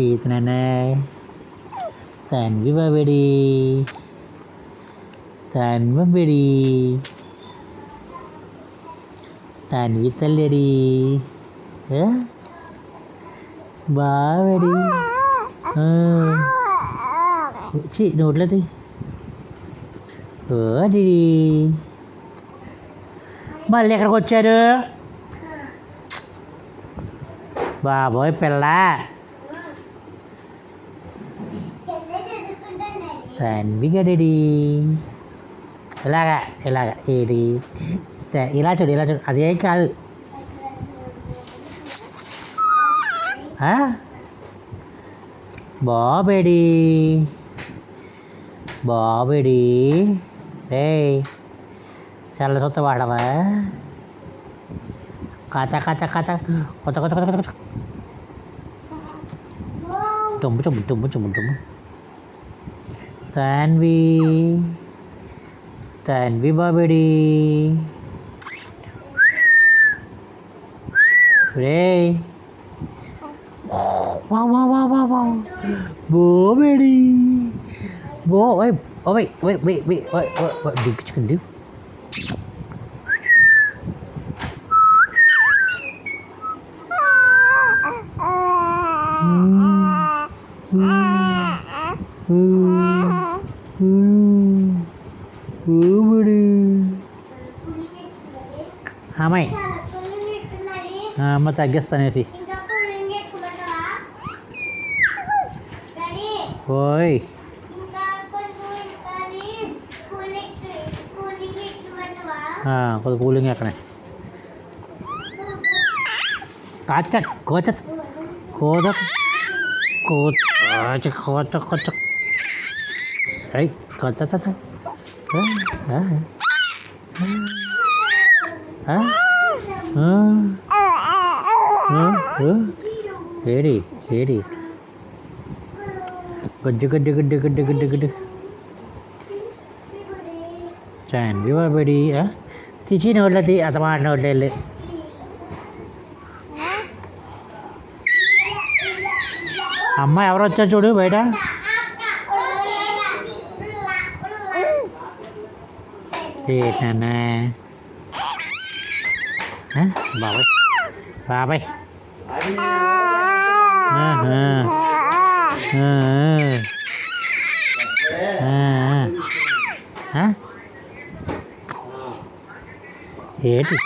ఈతననే తన్వి బాబేడి తన్వంబేడి తన్వి తల్లెడి బావేడి నోట్లది ఓడి మళ్ళీ ఎక్కడికి వచ్చారు బాబోయ్ పిల్ల తన్వి గడేడి ఇలాగా ఏడి ఇలా చూడు అదేం కాదు బాబేడి రే చల్ల సొత్త వాడవా కాచా కొత్త తుమ్ము తన్వి బాబేడి రే బోబేడి దిక్కించుకుంది అమ్మాయి అమ్మ తగ్గిస్తానేసి ఓయ్ కొద్ది కూలింగ్ ఎక్కనే కోచ ఏడి గుడ్డు తన్వి బాబేడి తీసి నోట్లది అతమాట నోట్లు వెళ్ళి అమ్మ ఎవరు వచ్చారు చూడు బయట ఏంటన్నా బాబాయ్ ఏటి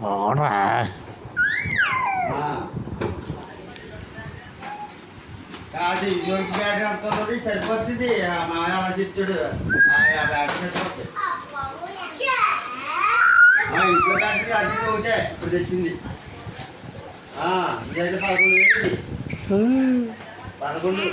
ఓరా అది ఇదివరకు బ్యాట్ ఆడుతున్నది సరిపోతుంది మా అలా చెప్తాడు బ్యాట్ సరిపోతుంది ఇంట్లో బ్యాట్ అది ఒకటే ఇప్పుడు తెచ్చింది ఇదైతే 11,000 11